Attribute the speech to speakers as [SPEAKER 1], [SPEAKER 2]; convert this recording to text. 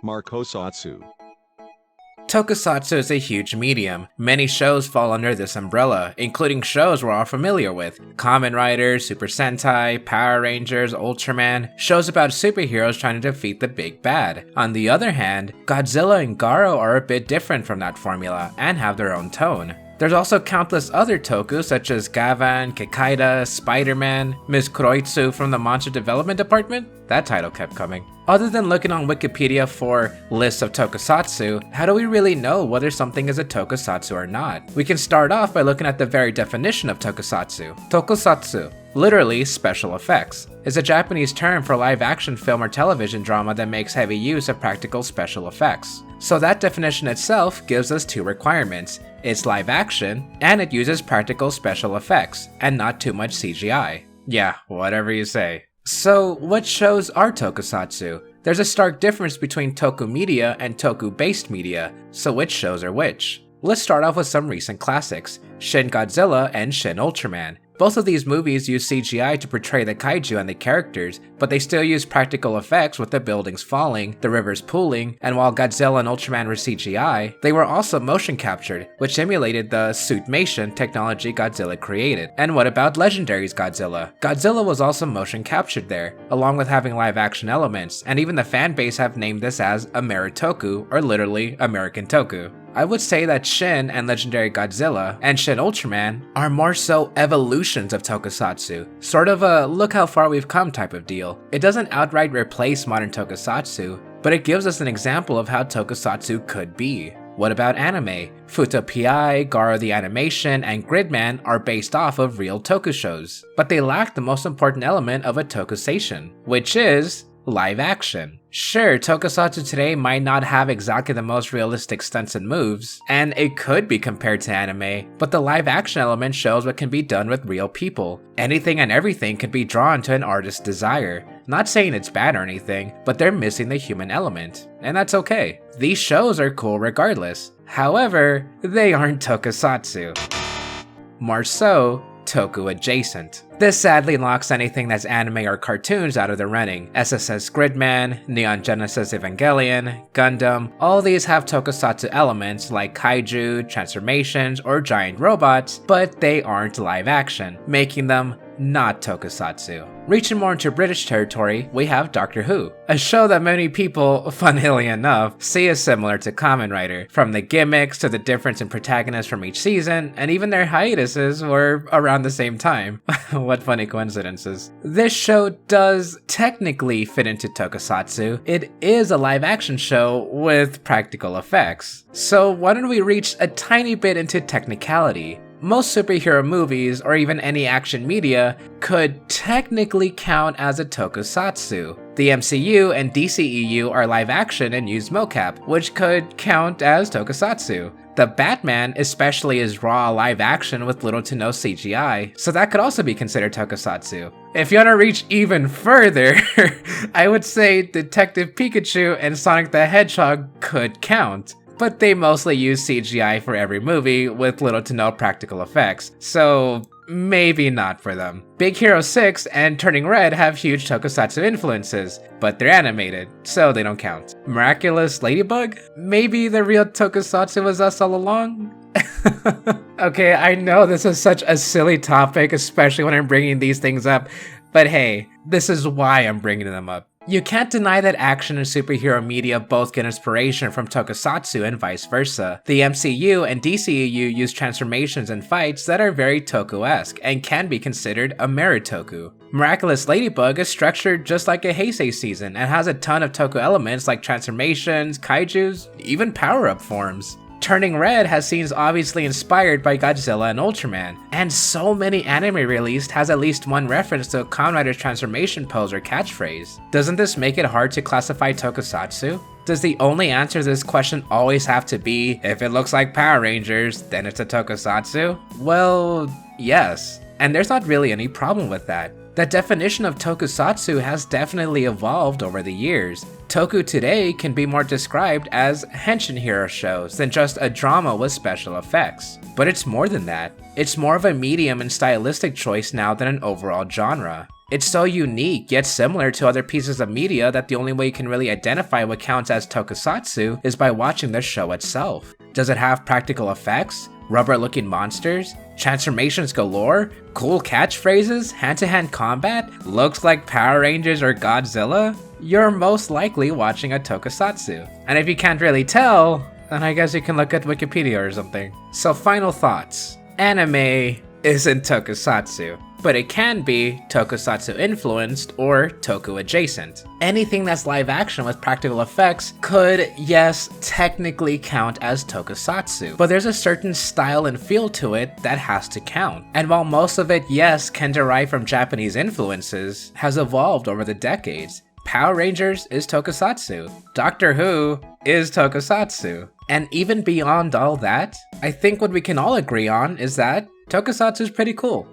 [SPEAKER 1] Marcosatsu.
[SPEAKER 2] Tokusatsu is a huge medium. Many shows fall under this umbrella, including shows we're all familiar with. Kamen Rider, Super Sentai, Power Rangers, Ultraman, shows about superheroes trying to defeat the big bad. On the other hand, Godzilla and Garo are a bit different from that formula, and have their own tone. There's also countless other toku such as Gavan, Kekaida, Spider-Man, Ms. Kuroitsu from the Monster Development Department? That title kept coming. Other than looking on Wikipedia for lists of tokusatsu, how do we really know whether something is a tokusatsu or not? We can start off by looking at the very definition of tokusatsu. Tokusatsu, literally special effects, is a Japanese term for live-action film or television drama that makes heavy use of practical special effects. So that definition itself gives us two requirements. It's live action, and it uses practical special effects, and not too much CGI. Yeah, whatever you say. So, what shows are tokusatsu? There's a stark difference between toku media and toku-based media, so which shows are which? Let's start off with some recent classics, Shin Godzilla and Shin Ultraman. Both of these movies use CGI to portray the kaiju and the characters, but they still use practical effects with the buildings falling, the rivers pooling, and while Godzilla and Ultraman were CGI, they were also motion captured, which emulated the suitmation technology Godzilla created. And what about Legendary's Godzilla? Godzilla was also motion captured there, along with having live action elements, and even the fan base have named this as Ameritoku, or literally American Toku. I would say that Shin and Legendary Godzilla and Shin Ultraman are more so evolutions of tokusatsu, sort of a look how far we've come type of deal. It doesn't outright replace modern tokusatsu, but it gives us an example of how tokusatsu could be. What about anime? Futo Pi, Garo the Animation, and Gridman are based off of real toku shows, but they lack the most important element of a tokusation, which is live action. Sure, tokusatsu today might not have exactly the most realistic stunts and moves, and it could be compared to anime, but the live action element shows what can be done with real people. Anything and everything can be drawn to an artist's desire. Not saying it's bad or anything, but they're missing the human element, and that's okay. These shows are cool regardless. However, they aren't tokusatsu. More so, toku adjacent. This sadly locks anything that's anime or cartoons out of the running. SSS Gridman, Neon Genesis Evangelion, Gundam, all these have tokusatsu elements like kaiju, transformations, or giant robots, but they aren't live action, making them not tokusatsu. Reaching more into British territory, we have Doctor Who, a show that many people, funnily enough, see as similar to Kamen Rider, from the gimmicks to the difference in protagonists from each season, and even their hiatuses were around the same time. What funny coincidences. This show does technically fit into tokusatsu. It is a live action show with practical effects. So why don't we reach a tiny bit into technicality? Most superhero movies, or even any action media, could technically count as a tokusatsu. The MCU and DCEU are live action and use mocap, which could count as tokusatsu. The Batman especially is raw live action with little to no CGI, so that could also be considered tokusatsu. If you want to reach even further, I would say Detective Pikachu and Sonic the Hedgehog could count. But they mostly use CGI for every movie with little to no practical effects, so maybe not for them. Big Hero 6 and Turning Red have huge tokusatsu influences, but they're animated, so they don't count. Miraculous Ladybug? Maybe the real tokusatsu was us all along? Okay, I know this is such a silly topic, especially when I'm bringing these things up, but hey, this is why I'm bringing them up. You can't deny that action and superhero media both get inspiration from tokusatsu and vice versa. The MCU and DCEU use transformations and fights that are very toku-esque and can be considered a Meritoku. Miraculous Ladybug is structured just like a Heisei season and has a ton of toku elements like transformations, kaijus, even power-up forms. Turning Red has scenes obviously inspired by Godzilla and Ultraman, and so many anime released has at least one reference to a Kamen Rider's transformation pose or catchphrase. Doesn't this make it hard to classify tokusatsu? Does the only answer to this question always have to be, if it looks like Power Rangers, then it's a tokusatsu? Well, yes, and there's not really any problem with that. That definition of tokusatsu has definitely evolved over the years. Toku today can be more described as henshin hero shows than just a drama with special effects. But it's more than that. It's more of a medium and stylistic choice now than an overall genre. It's so unique yet similar to other pieces of media that the only way you can really identify what counts as tokusatsu is by watching the show itself. Does it have practical effects? Rubber-looking monsters? Transformations galore? Cool catchphrases? Hand-to-hand combat? Looks like Power Rangers or Godzilla? You're most likely watching a tokusatsu. And if you can't really tell, then I guess you can look at Wikipedia or something. So final thoughts. Anime isn't tokusatsu, but it can be tokusatsu influenced or toku adjacent. Anything that's live action with practical effects could, yes, technically count as tokusatsu, but there's a certain style and feel to it that has to count. And while most of it, yes, can derive from Japanese influences, has evolved over the decades. Power Rangers is tokusatsu. Doctor Who is tokusatsu. And even beyond all that, I think what we can all agree on is that tokusatsu is pretty cool.